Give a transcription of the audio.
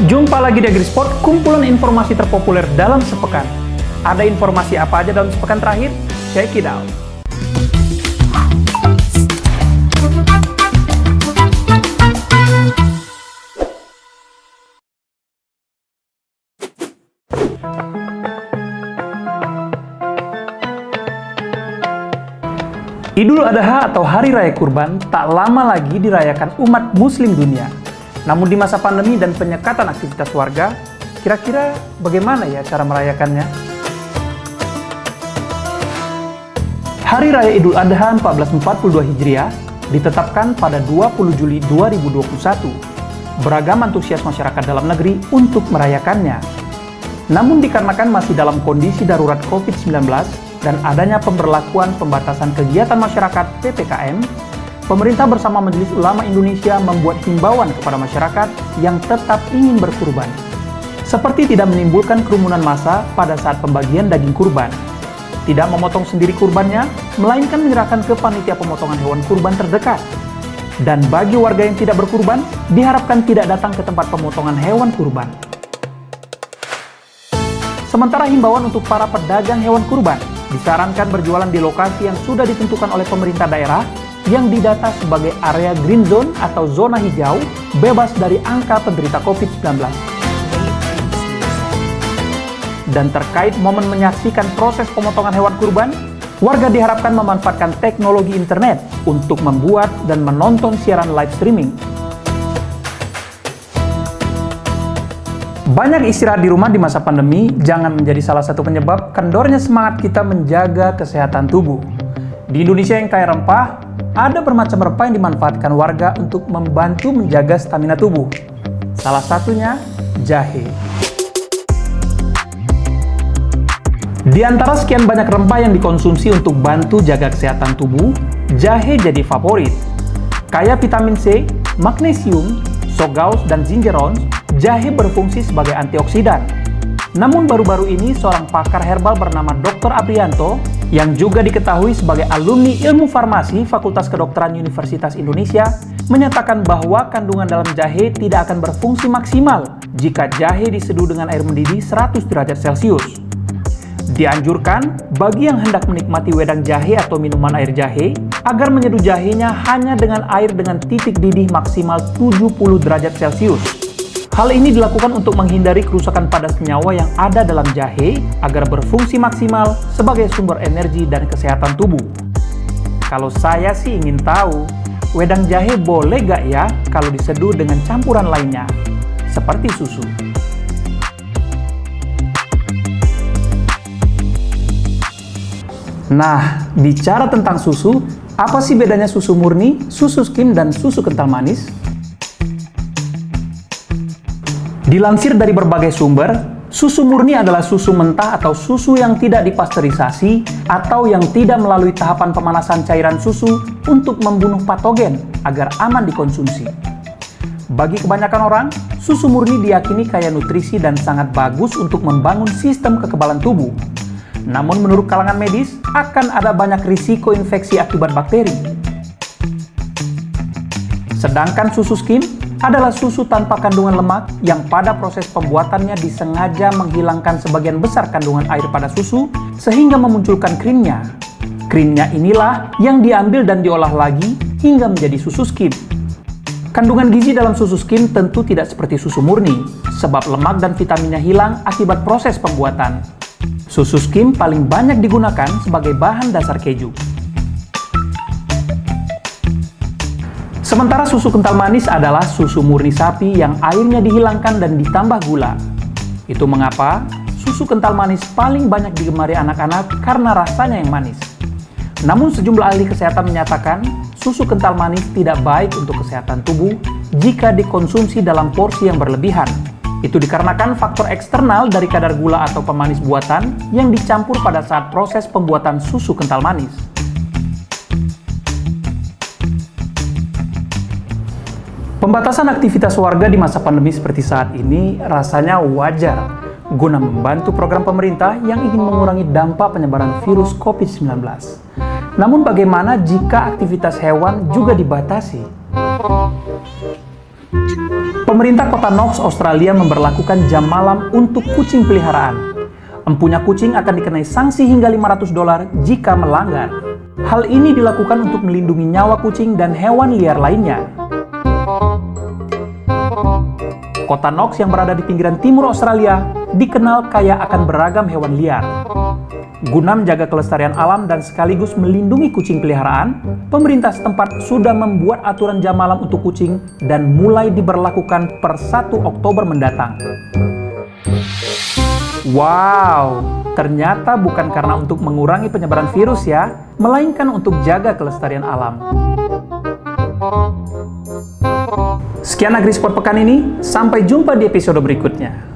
Jumpa lagi di AgriSport, kumpulan informasi terpopuler dalam sepekan. Ada informasi apa aja dalam sepekan terakhir? Check it out. Idul Adha atau Hari Raya Kurban tak lama lagi dirayakan umat muslim dunia. Namun di masa pandemi dan penyekatan aktivitas warga, kira-kira bagaimana ya cara merayakannya? Hari Raya Idul Adha 1442 Hijriah ditetapkan pada 20 Juli 2021. Beragam antusias masyarakat dalam negeri untuk merayakannya. Namun dikarenakan masih dalam kondisi darurat COVID-19 dan adanya pemberlakuan pembatasan kegiatan masyarakat PPKM, pemerintah bersama Majelis Ulama Indonesia membuat himbauan kepada masyarakat yang tetap ingin berkurban, seperti tidak menimbulkan kerumunan massa pada saat pembagian daging kurban, tidak memotong sendiri kurbannya, melainkan menyerahkan ke panitia pemotongan hewan kurban terdekat. Dan bagi warga yang tidak berkurban, diharapkan tidak datang ke tempat pemotongan hewan kurban. Sementara himbauan untuk para pedagang hewan kurban, disarankan berjualan di lokasi yang sudah ditentukan oleh pemerintah daerah yang didata sebagai area green zone atau zona hijau bebas dari angka penderita COVID-19. Dan terkait momen menyaksikan proses pemotongan hewan kurban, warga diharapkan memanfaatkan teknologi internet untuk membuat dan menonton siaran live streaming. Banyak istirahat di rumah di masa pandemi jangan menjadi salah satu penyebab kendornya semangat kita menjaga kesehatan tubuh. Di Indonesia yang kaya rempah, ada bermacam rempah yang dimanfaatkan warga untuk membantu menjaga stamina tubuh. Salah satunya, jahe. Di antara sekian banyak rempah yang dikonsumsi untuk bantu jaga kesehatan tubuh, jahe jadi favorit. Kaya vitamin C, magnesium, sogaus, dan zingerol, jahe berfungsi sebagai antioksidan. Namun baru-baru ini seorang pakar herbal bernama Dr. Aprianto yang juga diketahui sebagai alumni ilmu farmasi Fakultas Kedokteran Universitas Indonesia menyatakan bahwa kandungan dalam jahe tidak akan berfungsi maksimal jika jahe diseduh dengan air mendidih 100 derajat Celcius. Dianjurkan bagi yang hendak menikmati wedang jahe atau minuman air jahe agar menyeduh jahenya hanya dengan air dengan titik didih maksimal 70 derajat Celcius. Hal ini dilakukan untuk menghindari kerusakan pada senyawa yang ada dalam jahe agar berfungsi maksimal sebagai sumber energi dan kesehatan tubuh. Kalau saya sih ingin tahu, wedang jahe boleh gak ya kalau diseduh dengan campuran lainnya, seperti susu? Nah, bicara tentang susu, apa sih bedanya susu murni, susu skim, dan susu kental manis? Dilansir dari berbagai sumber, susu murni adalah susu mentah atau susu yang tidak dipasteurisasi atau yang tidak melalui tahapan pemanasan cairan susu untuk membunuh patogen agar aman dikonsumsi. Bagi kebanyakan orang, susu murni diyakini kaya nutrisi dan sangat bagus untuk membangun sistem kekebalan tubuh. Namun menurut kalangan medis, akan ada banyak risiko infeksi akibat bakteri. Sedangkan susu skim adalah susu tanpa kandungan lemak yang pada proses pembuatannya disengaja menghilangkan sebagian besar kandungan air pada susu sehingga memunculkan krimnya. Krimnya inilah yang diambil dan diolah lagi hingga menjadi susu skim. Kandungan gizi dalam susu skim tentu tidak seperti susu murni, sebab lemak dan vitaminnya hilang akibat proses pembuatan. Susu skim paling banyak digunakan sebagai bahan dasar keju. Sementara susu kental manis adalah susu murni sapi yang airnya dihilangkan dan ditambah gula. Itu mengapa susu kental manis paling banyak digemari anak-anak karena rasanya yang manis. Namun sejumlah ahli kesehatan menyatakan susu kental manis tidak baik untuk kesehatan tubuh jika dikonsumsi dalam porsi yang berlebihan. Itu dikarenakan faktor eksternal dari kadar gula atau pemanis buatan yang dicampur pada saat proses pembuatan susu kental manis. Pembatasan aktivitas warga di masa pandemi seperti saat ini rasanya wajar guna membantu program pemerintah yang ingin mengurangi dampak penyebaran virus COVID-19. Namun bagaimana jika aktivitas hewan juga dibatasi? Pemerintah Kota Knox, Australia memberlakukan jam malam untuk kucing peliharaan. Empunya kucing akan dikenai sanksi hingga $500 jika melanggar. Hal ini dilakukan untuk melindungi nyawa kucing dan hewan liar lainnya. Kota Knox yang berada di pinggiran timur Australia dikenal kaya akan beragam hewan liar. Guna menjaga kelestarian alam dan sekaligus melindungi kucing peliharaan, pemerintah setempat sudah membuat aturan jam malam untuk kucing dan mulai diberlakukan per 1 Oktober mendatang. Wow, ternyata bukan karena untuk mengurangi penyebaran virus ya, melainkan untuk jaga kelestarian alam. Sekian AgriSpot pekan ini, sampai jumpa di episode berikutnya.